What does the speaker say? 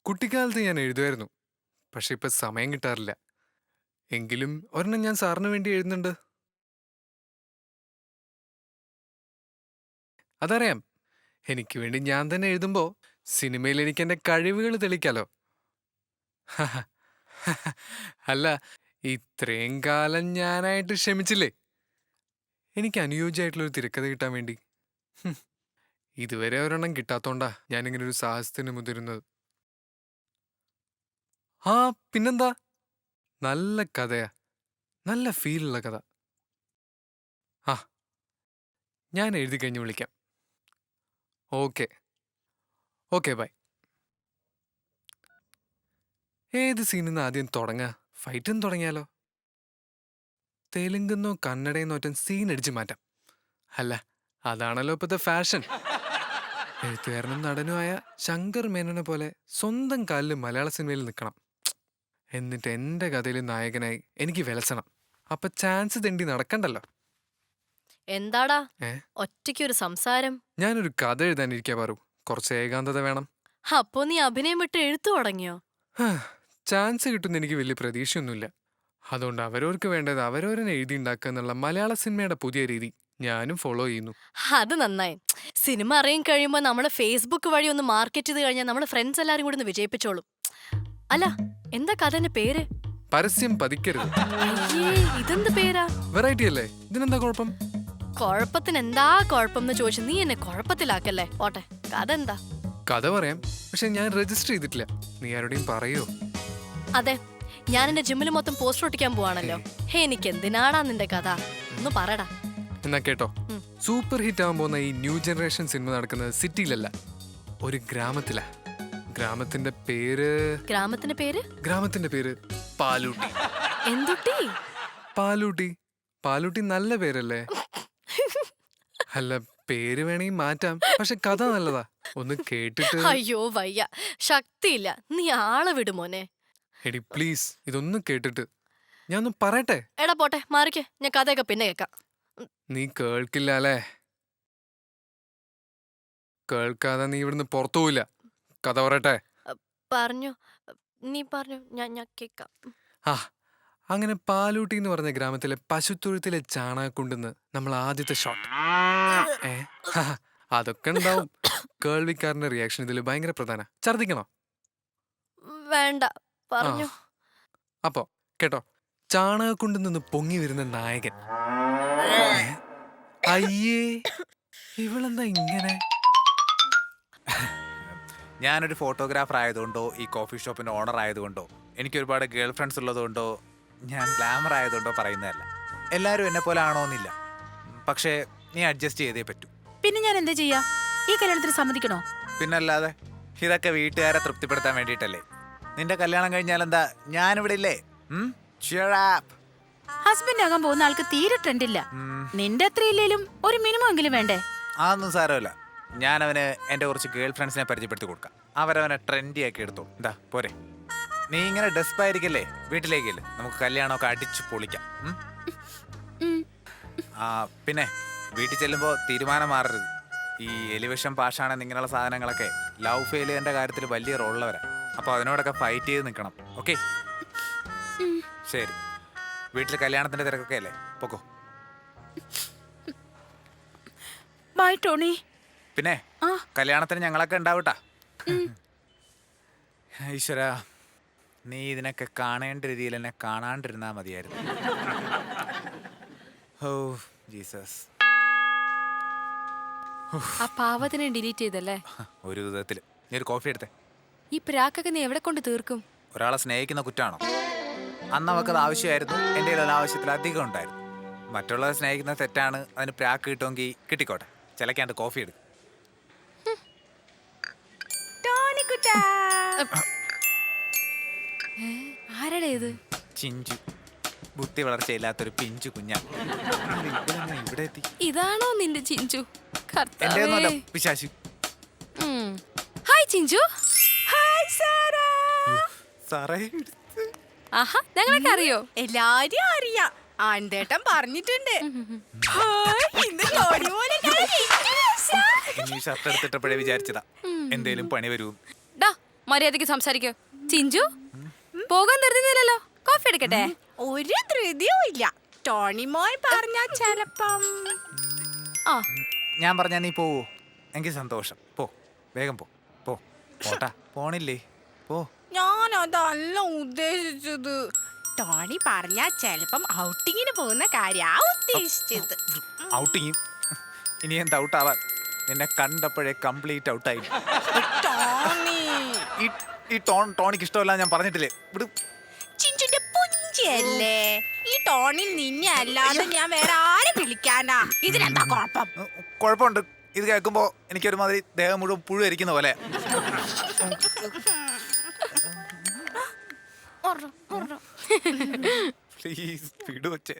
കുട്ടിക്കാലത്ത് ഞാൻ എഴുതുമായിരുന്നു. പക്ഷെ ഇപ്പൊ സമയം കിട്ടാറില്ല. എങ്കിലും ഒരെണ്ണം ഞാൻ സാറിന് വേണ്ടി എഴുതുന്നുണ്ട്. അതറിയാം. എനിക്ക് വേണ്ടി ഞാൻ തന്നെ എഴുതുമ്പോ സിനിമയിൽ എനിക്ക് എന്റെ കഴിവുകൾ തെളിയിക്കാലോ. അല്ല, ഇത്രയും കാലം ഞാനായിട്ട് ക്ഷമിച്ചില്ലേ? എനിക്ക് അനുയോജ്യമായിട്ടുള്ളൊരു തിരക്കഥ കിട്ടാൻ വേണ്ടി. ഹും, ഇതുവരെ ഒരെണ്ണം കിട്ടാത്തോണ്ടാ ഞാനിങ്ങനെ ഒരു സാഹസത്തിന് മുതിരുന്നത്. ആ, പിന്നെന്താ? നല്ല കഥയാ. നല്ല ഫീലുള്ള കഥ. ആ, ഞാൻ എഴുതി കഴിഞ്ഞ് വിളിക്കാം. ഓക്കെ. Okay, bye. ഏത് സീനിന്ന് ആദ്യം തുടങ്ങാ? ഫൈറ്റിന്ന് തുടങ്ങിയാലോ? തെലുങ്കെന്നോ കന്നഡയെന്നോ ഒറ്റ സീൻ അടിച്ചു മാറ്റാം. അല്ല, അതാണല്ലോ ഇപ്പോഴത്തെ ഫാഷൻ. എഴുത്തുകാരനും നടനുമായ ശങ്കർ മേനോനെ പോലെ സ്വന്തം കാലിൽ മലയാള സിനിമയിൽ നിൽക്കണം. എന്നിട്ട് എന്റെ കഥയിൽ നായകനായി എനിക്ക് വിലസണം. അപ്പൊ ചാൻസ് തെണ്ടി നടക്കണ്ടല്ലോ. എന്താടാ ഏ ഒറ്റയ്ക്കൊരു സംസാരം? ഞാനൊരു കഥ എഴുതാനിരിക്കാ പറു. കുറച്ച് ഏകാന്തത വേണം. അപ്പോ നീ അഭിനയം വിട്ട് എഴുത്തു തുടങ്ങിയോ? ചാൻസ് കിട്ടുന്ന എനിക്ക് വലിയ പ്രതീക്ഷയൊന്നുമില്ല. അതുകൊണ്ട് അവരവർക്ക് വേണ്ടത് അവരവരെന്നെ എഴുതി ഉണ്ടാക്കുക എന്നുള്ള മലയാള സിനിമയുടെ പുതിയ രീതി ഞാനും ഫോളോ ചെയ്യുന്നു. അത് നന്നായി. സിനിമ അറിയാൻ കഴിയുമ്പോ നമ്മള് ഫേസ്ബുക്ക് വഴി ഒന്ന് മാർക്കറ്റ് ചെയ്ത് കഴിഞ്ഞാൽ നമ്മള് ഫ്രണ്ട്സ് എല്ലാരും കൂടി ഒന്ന് വിജയിപ്പിച്ചോളും. അല്ല, എന്താ കഥന്റെ പേര്? പരസ്യം പതിക്കരുത്. അയ്യേ, ഇതെന്ത് പേരാ? വെറൈറ്റി അല്ലേ? ഇതിനെന്താ കുഴപ്പം? കുഴപ്പത്തിന് എന്താ കുഴപ്പം എന്ന് ചോദിച്ചു നീ എന്നെ കുഴപ്പത്തിലാക്കല്ലേ. ഓട്ടെ, കഥ എന്താ? കഥ പറയാം, പക്ഷെ ഞാൻ രജിസ്റ്റർ ചെയ്തിട്ടില്ല. നീ ആരോടെയും പറയോ? അതെ, ഞാൻ എന്റെ ജിമ്മിൽ മൊത്തം പോസ്റ്റർ ഒട്ടിക്കാൻ പോവാണല്ലോ. ഹേ, എനിക്ക് എന്തിനാടാ നിന്റെ കഥ? ഒന്ന് പറടാ. എന്നാ കേട്ടോ. സൂപ്പർ ഹിറ്റ് ആവാൻ പോകുന്ന ഈ ന്യൂ ജനറേഷൻ സിനിമ നടക്കുന്നത് സിറ്റിയിലല്ല, ഒരു ഗ്രാമത്തിലാ. ഗ്രാമത്തിന്റെ പേര് ഗ്രാമത്തിന്റെ പേര് പാലൂട്ടി. എന്തുട്ടി? പാലൂട്ടി. പാലൂട്ടി നല്ല പേരല്ലേ? അല്ല, പേര് വേണമെങ്കിൽ മാറ്റാം, പക്ഷെ കഥ നല്ലതാ. ഒന്ന് കേട്ടിട്ട്. അയ്യോ വയ്യ, ശക്തിയില്ല. നീ ആളെ വിടുമോനെ. എടി പ്ലീസ്, ഇതൊന്ന് കേട്ടിട്ട് ഞാൻ ഒന്ന് പറയട്ടെ. എടാ പോട്ടെ, മാറിക്കേ. ഞാൻ കഥയൊക്കെ പിന്നെ കേൾക്കാം. നീ കേൾക്കില്ല അല്ലേ? കേൾക്കാതെ നീ ഇവിടുന്ന് പുറത്തു പോയില്ല. കഥ പറയട്ടെ. പറഞ്ഞു, നീ പറഞ്ഞു, ഞാൻ കേൾക്കാം. ആ, അങ്ങനെ പാലൂട്ടി എന്ന് പറഞ്ഞ ഗ്രാമത്തിലെ പശുത്തൊഴുത്തിലെ ചാണകക്കുണ്ടെന്ന് നമ്മൾ ആദ്യത്തെ ഷോട്ട്. അതൊക്കെ ഉണ്ടാവും. കേൾവിക്കാരന്റെ റിയാക്ഷൻ ഇതിൽ ഭയങ്കര പ്രധാന. ഛർദിക്കണോ? വേണ്ട, പറഞ്ഞു. അപ്പോ കേട്ടോ, ചാണകക്കുണ്ടിൽ നിന്ന് പൊങ്ങി വരുന്ന നായകൻ. അയ്യേ, ഇവളെന്താ ഇങ്ങനെ? ഞാനൊരു ഫോട്ടോഗ്രാഫർ ആയതുകൊണ്ടോ ഈ കോഫി ഷോപ്പിന്റെ ഓണർ ആയതുകൊണ്ടോ എനിക്ക് ഒരുപാട് ഗേൾ ഫ്രണ്ട്സ് ഉള്ളതുകൊണ്ടോ ഞാൻ ഗ്ലാമർ ആയതുകൊണ്ടോ പറയുന്നതല്ല. എല്ലാവരും എന്നെ പോലെ ആണോന്നില്ല. പക്ഷേ നീ അഡ്ജസ്റ്റ് ചെയ്തേ പറ്റൂ. പിന്നെ ഞാൻ എന്താ ചെയ്യാ? ഈ കല്യാണത്തിന് സമ്മതിക്കണോ? പിന്നല്ലാതെ, ഇതൊക്കെ വീട്ടുകാരെ തൃപ്തിപ്പെടുത്താൻ വേണ്ടിയിട്ടല്ലേ. നിന്റെ കല്യാണം കഴിഞ്ഞാൽ എന്താ ഞാനിവിടെ ഇല്ലേ? ഹസ്ബൻഡ് ആകാൻ പോകുന്ന ആൾക്ക് തീരെ ട്രെൻഡ് ഇല്ല. നിന്റെ അത്ര ഇല്ലേലും ഒരു മിനിമം എങ്കിലും വേണ്ടേ? അതൊന്നും സാരമില്ല. ഞാൻ അവന് എൻ്റെ കുറച്ച് ഗേൾ ഫ്രണ്ട്സിനെ പരിചയപ്പെടുത്തി കൊടുക്കാം. അവരവനെ ട്രെൻഡി ആക്കി എടുത്തോ. എന്താ പോരെ? നീ ഇങ്ങനെ ഡെസ്പായിരിക്കല്ലേ, വീട്ടിലേക്കല്ലേ, നമുക്ക് കല്യാണമൊക്കെ അടിച്ചു പൊളിക്കാം. പിന്നെ വീട്ടിൽ ചെല്ലുമ്പോൾ തീരുമാനം മാറരുത്. ഈ എലിവിഷം പാഷാണ് ഇങ്ങനെയുള്ള സാധനങ്ങളൊക്കെ ലവ് ഫെയിലിയറിന്റെ കാര്യത്തിൽ വലിയ റോളുള്ളവരാ. അപ്പോൾ അതിനോടൊക്കെ ഫൈറ്റ് ചെയ്ത് നിൽക്കണം. ഓക്കെ, ശരി. വീട്ടിൽ കല്യാണത്തിന്റെ തിരക്കൊക്കെ അല്ലേ, പൊക്കോ. Bye Tony. പിന്നെ കല്യാണത്തിന് ഞങ്ങളൊക്കെ ഉണ്ടാവട്ടാ. ഈശ്വര, നീ ഇതിനൊക്കെ കാണേണ്ട രീതിയിൽ എന്നെ കാണാണ്ടിരുന്നാ മതിയായിരുന്നു. Oh Jesus. ആ പാവത്തിനെ ഡിലീറ്റ് ചെയ്തല്ലേ? ഒരു വിധത്തിൽ. നീ ഒരു കോഫി എടുത്തേ. ഈ പ്രാക്കൊക്കെ നീ എവിടെ കൊണ്ട് തീർക്കും? ഒരാളെ സ്നേഹിക്കുന്ന കുറ്റാണോ? അന്ന് അവക്കത് ആവശ്യമായിരുന്നു. എൻ്റെ കയ്യിൽ ആവശ്യത്തിൽ അധികം ഉണ്ടായിരുന്നു. മറ്റുള്ളവരെ സ്നേഹിക്കുന്ന തെറ്റാണ്. അതിന് പ്രാക്ക് കിട്ടുമെങ്കിൽ കിട്ടിക്കോട്ടെ. ചിലക്കാണ്ട് കോഫി എടുക്കും. ആരുടെ ഇത്? ചിഞ്ചു, ബുദ്ധി വളർച്ചയില്ലാത്തൊരു പിഞ്ചു കുഞ്ഞാണ്. ഇവിടെ എത്തി. ഇതാണോ നിന്റെ ചിഞ്ചു? എന്റെ ഒന്നുമല്ല, പിശാചു. ഹായ് ചിഞ്ചു. Hi Sara. സാറേ, ആഹാ, ഞങ്ങളൊക്കെ അറിയോ? എല്ലാരും അറിയാം. ആണ്ടേട്ടൻ പറഞ്ഞിട്ടുണ്ട്. ഇനി ഷർട്ട് എടുത്തിട്ടപ്പോഴേ വിചാരിച്ചതാ എന്തേലും പണി വരൂ. ഡാ, മര്യാദയ്ക്ക് സംസാരിക്കോ. ചിഞ്ചു പോകാൻ നിർത്തുന്നില്ലല്ലോ. കോഫി എടുക്കട്ടെ? ഒരു ധൃതിയും ഇല്ല. ടോണി മോൻ പറഞ്ഞ ചെലപ്പം. ആ ഞാൻ പറഞ്ഞാ നീ പോവോ? എനിക്ക് സന്തോഷം. പോ, വേഗം പോ. പോ പോട്ടാ. പോണില്ലേ? പോ. ഞാൻ അതല്ല ഉദ്ദേശിച്ചത്. ടോണി പറഞ്ഞ ചെലപ്പം ഔട്ടിങ്ങിന് പോകുന്ന കാര്യാ ഉദ്ദേശിച്ചത്. ഔട്ടിങ് ഇനി എന്ത് ഔട്ടാവാൻ? നിന്നെ കണ്ടപ്പോഴേ കംപ്ലീറ്റ് ഔട്ടായി. ടോണി ഈ ടോണിക്ക് ഇഷ്ടമല്ല ഞാൻ പറഞ്ഞിട്ടില്ലേ? വിടും. ചിഞ്ചുന്റെ പുഞ്ചയല്ലേ. ഈ ടോണിൽ നിന്നെ അല്ലാതെ ഞാൻ വേറെ ആരെ വിളിക്കാനാ? ഇതിനെന്താ കുഴപ്പം? കുഴപ്പമുണ്ട്. ഇത് കേൾക്കുമ്പോ എനിക്കൊരുമാതിരി ദേഹം മുഴുവൻ പുഴു ഇരിക്കുന്ന പോലെ. പ്ലീസ് വിടുവച്ചേ.